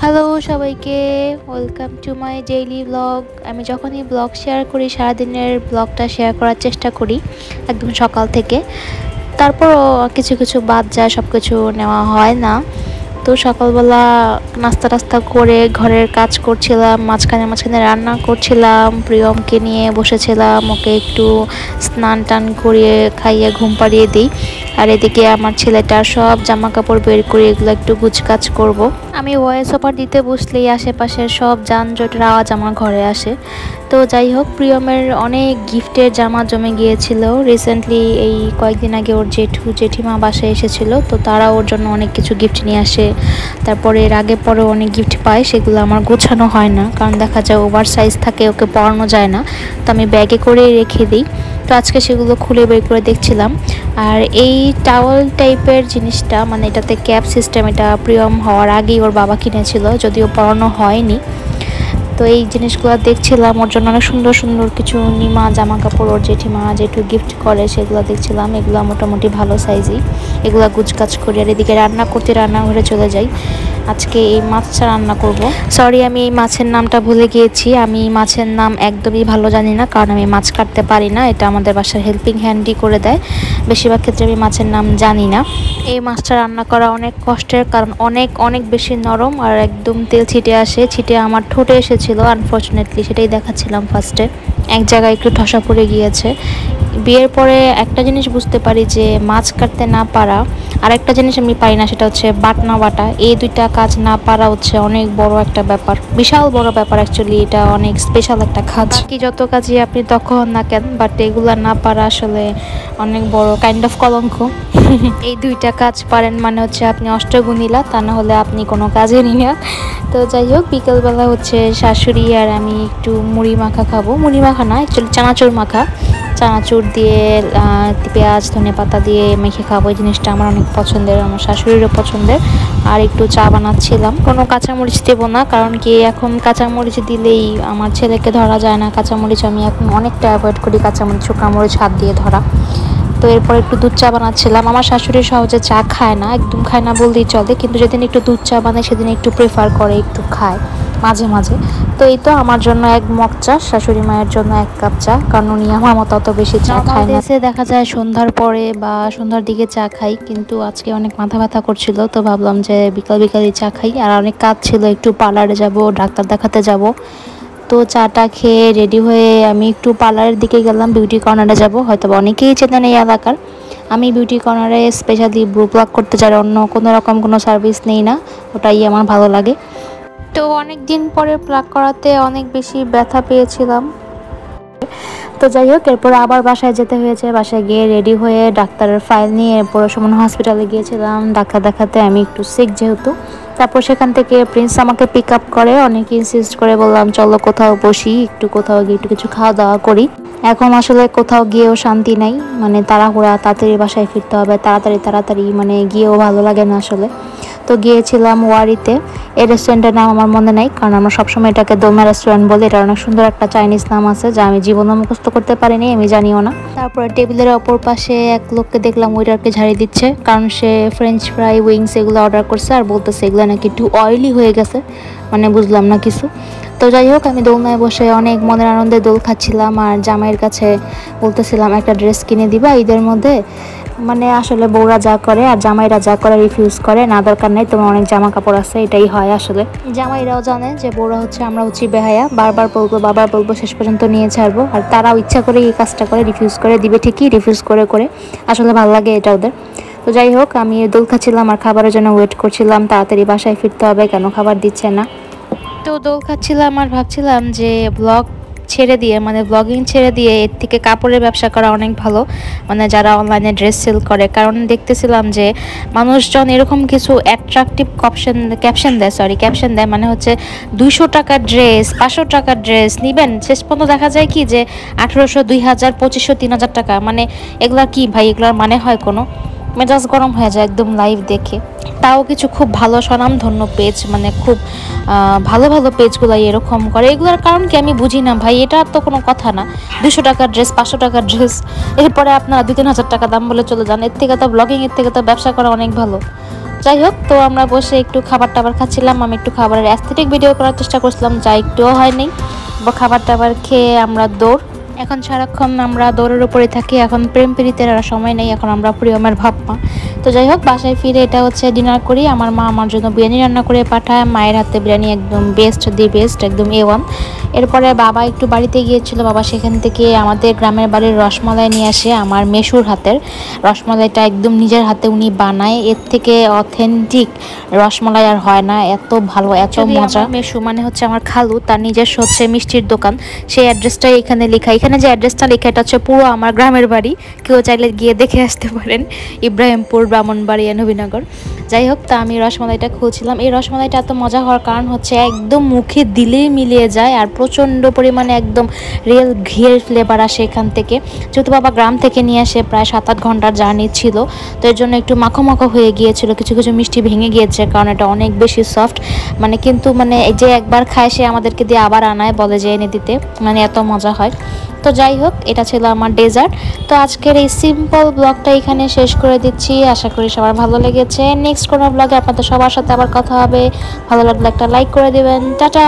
Hello সবাইকে, welcome to my daily blog. আমি যখনই ব্লগ শেয়ার করি সারাদিনের ব্লগটা শেয়ার করার চেষ্টা করি একদম সকাল থেকে। তারপরও কিছু কিছু বাদ যায়, সব কিছু নেওয়া হয় না। তো সকালবেলা নাস্তা টাস্তা করে ঘরের কাজ করছিলাম, মাঝখানে মাঝখানে রান্না করছিলাম, প্রিয়মকে নিয়ে বসেছিলাম, ওকে একটু স্নান টান করিয়ে খাইয়ে ঘুম পাড়িয়ে দিই। আর এদিকে আমার ছেলেটার সব জামা কাপড় বের করে এগুলো একটু গুছকাজ করব। আমি ভয়েস ওভার দিতে বসলেই আশেপাশের সব যানজটের আওয়াজ আমার ঘরে আসে। তো যাই হোক, প্রিয়মের অনেক গিফটের জামা জমে গিয়েছিল। রিসেন্টলি এই কয়েকদিন আগে ওর জেঠিমা বাসায় এসেছিল, তো তারা ওর জন্য অনেক কিছু গিফট নিয়ে আসে। তারপরে এর আগে পরে অনেক গিফট পায়, সেগুলো আমার গোছানো হয় না, কারণ দেখা যায় ওভার সাইজ থাকে, ওকে পরানো যায় না। তো আমি ব্যাগে করে রেখে দিই। তো আজকে সেগুলো খুলে বের করে দেখছিলাম। আর এই টাওয়াল টাইপের জিনিসটা, মানে এটাতে ক্যাপ সিস্টেম, এটা প্রিয়ম হওয়ার আগেই ওর বাবা কিনেছিল, যদিও পরানো হয়নি। তো এই জিনিসগুলো দেখছিলাম, ওর জন্য অনেক সুন্দর সুন্দর কিছু নিমা জামা কাপড় ওর জেঠিমা যেটু গিফট করে সেগুলো দেখছিলাম। এগুলো মোটামুটি ভালো সাইজই। এগুলো গুছকাজ করি। আর এদিকে রান্না করতে রান্নাঘরে চলে যাই। আজকে এই মাছটা রান্না করব। সরি, আমি এই মাছের নামটা ভুলে গিয়েছি। আমি মাছের নাম একদমই ভালো জানি না, কারণ আমি মাছ কাটতে পারি না। এটা আমাদের বাসার হেল্পিং হ্যান্ডই করে দেয়। বেশিরভাগ ক্ষেত্রে আমি মাছের নাম জানি না। এই মাছটা রান্না করা অনেক কষ্টের, কারণ অনেক অনেক বেশি নরম আর একদম তেল ছিটে আসে। ছিটে আমার ঠোঁটে এসেছিল আনফর্চুনেটলি, সেটাই দেখাচ্ছিলাম ফার্স্টে। এক জায়গায় একটু ঠসা পড়ে গিয়েছে। বিয়ের পরে একটা জিনিস বুঝতে পারি যে মাছ কাটতে না পারা, আর একটা জিনিস আমি পারি না, সেটা হচ্ছে বাটনা বাটা। এই দুইটা কাজ না পারা হচ্ছে অনেক বড় একটা ব্যাপার, বিশাল বড় ব্যাপার অ্যাকচুয়ালি। এটা অনেক স্পেশাল একটা কাজ। বাকি যত কাজই আপনি দক্ষ হন না কেন, বাট এগুলা না পারা আসলে অনেক বড় কাইন্ড অফ কলঙ্ক। এই দুইটা কাজ পারেন মানে হচ্ছে আপনি অষ্টগুণীলা, তা না হলে আপনি কোনো কাজেরই না। তো যাই হোক, বিকেলবেলা হচ্ছে শাশুড়ি আর আমি একটু মুড়ি মাখা খাবো। মুড়ি মাখা না, অ্যাকচুয়ালি চানাচুর মাখা। চানাচুর দিয়ে পেঁয়াজ ধনে পাতা দিয়ে মেখে খাবো। এই জিনিসটা আমার অনেক পছন্দের, আমার শাশুড়িরও পছন্দের। আর একটু চা বানাচ্ছিলাম। কোনো কাঁচামরিচ দেবো না, কারণ কি এখন কাঁচামরিচ দিলেই আমার ছেলেকে ধরা যায় না। কাঁচামরিচ আমি এখন অনেকটা অ্যাভয়েড করি, কাঁচামরিচ শুকনো মরিচ হাত দিয়ে ধরা। তো এরপর একটু দুধ চা বানাচ্ছিলাম। আমার শাশুড়ি সহজে চা খায় না, একদম খায় না বললেই চলে, কিন্তু যেদিন একটু দুধ চা বানায় সেদিন একটু প্রেফার করে, একটু খায় মাঝে মাঝে। তো এই তো আমার জন্য এক মগ চা, শাশুড়ি মায়ের জন্য এক কাপ চা, কারণ উনি আমার মতো অত বেশি চা খায় না। দেখা যায় সন্ধ্যার পরে বা সন্ধ্যার দিকে চা খাই, কিন্তু আজকে অনেক মাথা ব্যথা করছিল, তো ভাবলাম যে বিকাল বিকালই চা খাই। আর অনেক কাজ ছিল, একটু পার্লারে যাব, ডাক্তার দেখাতে যাব। তো চাটা খেয়ে রেডি হয়ে আমি একটু পার্লারের দিকে গেলাম, বিউটি কর্নারে যাব। হয়তো অনেকেই চেনেন এই এলাকার। আমি বিউটি কর্নারে স্পেশালি ব্রু প্লাক করতে চাই, অন্য কোনো রকম কোনো সার্ভিস নেই না, ওটাই আমার ভালো লাগে। তো অনেক দিন পরে প্লাক করাতে অনেক বেশি ব্যথা পেয়েছিলাম। তো যাই হোক, এরপর আবার বাসায় যেতে হয়েছে। বাসায় গিয়ে রেডি হয়ে ডাক্তারের ফাইল নিয়ে এরপর সুমন হসপিটালে গিয়েছিলাম ডাক্তার দেখাতে। আমি একটু সিক যেহেতু। তারপর সেখান থেকে প্রিন্স আমাকে পিক আপ করে, অনেক ইনসিস্ট করে বললাম চলো কোথাও বসি, একটু কোথাও গিয়ে একটু কিছু খাওয়া দাওয়া করি। এখন আসলে কোথাও গিয়েও শান্তি নাই, মানে তাড়াহুড়া, তাড়াতাড়ি বাসায় ফিরতে হবে, তাড়াতাড়ি তাড়াতাড়ি, মানে গিয়েও ভালো লাগে না আসলে। তো গিয়েছিলাম ওয়ারিতে। এই রেস্টুরেন্টের নাম আমার মনে নাই, কারণ আমরা সবসময় এটাকে দোমা রেস্টুরেন্ট বলি। এটা অনেক সুন্দর একটা চাইনিজ নাম আছে, যা আমি জীবনে মুখস্থ করতে পারিনি, আমি জানিও না। তারপরে টেবিলের অপর পাশে এক লোককে দেখলাম ওয়েটারকে ঝাড়ি দিচ্ছে, কারণ সে ফ্রেঞ্চ ফ্রাই উইংস এগুলো অর্ডার করছে, আর বলতেছে এগুলো নাকি একটু অয়েলি হয়ে গেছে, মানে বুঝলাম না কিছু। তো যাই হোক, আমি দোলনায় বসে অনেক মনের আনন্দে দোল খাচ্ছিলাম, আর জামাইয়ের কাছে বলতেছিলাম একটা ড্রেস কিনে দিবা ঈদের মধ্যে। মানে আসলে বউরা যা করে আর জামাইরা যা করে রিফিউজ করে, না দরকার নেই, তোমার অনেক জামা কাপড় আছে, এটাই হয় আসলে। জামাইরাও জানে যে বউরা হচ্ছে, আমরা হচ্ছি বেহায়া, বারবার বলবো শেষ পর্যন্ত নিয়ে ছাড়বো। আর তারাও ইচ্ছা করে এই কাজটা করে, রিফিউজ করে দিবে ঠিকই, রিফিউজ করে করে আসলে ভালো লাগে এটা ওদের। তো যাই হোক, আমি দোল খাচ্ছিলাম আর খাবারের জন্য ওয়েট করছিলাম, তাড়াতাড়ি বাসায় ফিরতে হবে, কেন খাবার দিচ্ছে না। তো দোল খাচ্ছিলাম আর ভাবছিলাম যে ব্লগ ছেড়ে দিয়ে, মানে ব্লগিং ছেড়ে দিয়ে এর থেকে কাপড়ের ব্যবসা করা অনেক ভালো, মানে যারা অনলাইনে ড্রেস সেল করে। কারণ দেখতেছিলাম যে মানুষজন এরকম কিছু অ্যাট্রাকটিভ ক্যাপশন দেয়, মানে হচ্ছে 200 টাকার ড্রেস, 500 টাকার ড্রেস নিবেন, শেষ পর্যন্ত দেখা যায় কি যে 1800, 2000, 2500, 3000 টাকা। মানে এগুলা কি ভাই, এগুলার মানে হয় কোনো? মেজাজ গরম হয়ে যায় একদম লাইভ দেখে। তাও কিছু খুব ভালো স্বনামধন্য পেজ, মানে খুব ভালো ভালো পেজগুলো এরকম করে। এগুলোর কারণ কি আমি বুঝি না ভাই, এটা তো কোনো কথা না। 200 টাকার ড্রেস, 500 টাকার ড্রেস, এরপরে আপনারা 2-3 হাজার টাকা দাম বলে চলে যান। এর থেকে তো ব্লগিং, এর থেকে তো ব্যবসা করা অনেক ভালো। যাই হোক, তো আমরা বসে একটু খাবার টাবার খাচ্ছিলাম। আমি একটু খাবারের অ্যাস্থেটিক ভিডিও করার চেষ্টা করছিলাম, যা একটুও হয়নি। খাবার টাবার খেয়ে আমরা দৌড়, এখন সারাক্ষণ আমরা দৌড়ের উপরে থাকি। এখন প্রেম প্রীতির আর সময় নেই, এখন আমরা প্রিয়মের ভাবমা। তো যাই হোক, বাসায় ফিরে এটা হচ্ছে ডিনার করি। আমার মা আমার জন্য বিরিয়ানি রান্না করে পাঠায়। মায়ের হাতে বিরিয়ানি একদম বেস্ট, দি বেস্ট, একদম A1। এরপরে বাবা একটু বাড়িতে গিয়েছিল, বাবা সেখান থেকে আমাদের গ্রামের বাড়ির রসমালাই নিয়ে আসে। আমার মেশুর হাতের রসমালাইটা একদম নিজের হাতে উনি বানায়, এর থেকে অথেন্টিক রসমালাই আর হয় না, এত ভালো, এত মজা। মেশু মানে হচ্ছে আমার খালু, তার নিজস্ব হচ্ছে মিষ্টির দোকান, সেই অ্যাড্রেসটাই এখানে লেখা। এখানে যে অ্যাড্রেসটা লেখা এটা হচ্ছে পুরো আমার গ্রামের বাড়ি, কেউ চাইলে গিয়ে দেখে আসতে পারেন, ইব্রাহিমপুর, ব্রাহ্মণবাড়িয়া, নবীনগর। যাই হোক, তা আমি রসমালাইটা খুঁজছিলাম। এই রসমালাইটা এত মজা হওয়ার কারণ হচ্ছে একদম মুখে দিলেই মিলিয়ে যায়, আর প্রচণ্ড পরিমাণে একদম রিয়েল ঘিয়ের ফ্লেভার আসে এখান থেকে। যেহেতু বাবা গ্রাম থেকে নিয়ে আসে, প্রায় 7-8 ঘন্টার জার্নি ছিল, তো এর জন্য একটু মাখো মাখো হয়ে গিয়েছিল, কিছু কিছু মিষ্টি ভেঙে গিয়েছে, কারণ এটা অনেক বেশি সফট। কিন্তু এই যে একবার খায় সে আমাদেরকে দিয়ে আবার আনায়, বলে যে এনে দিতে, এত মজা হয়। তো যাই হোক, এটা ছিল আমার ডেজার্ট। তো আজকের এই সিম্পল ব্লগটা এখানে শেষ করে দিচ্ছি। আশা করি সবার ভালো লেগেছে। নেক্সট কোনো ব্লগে আপনাদের সবার সাথে আবার কথা হবে। ভালো লাগলে একটা লাইক করে দেবেন। টাটা।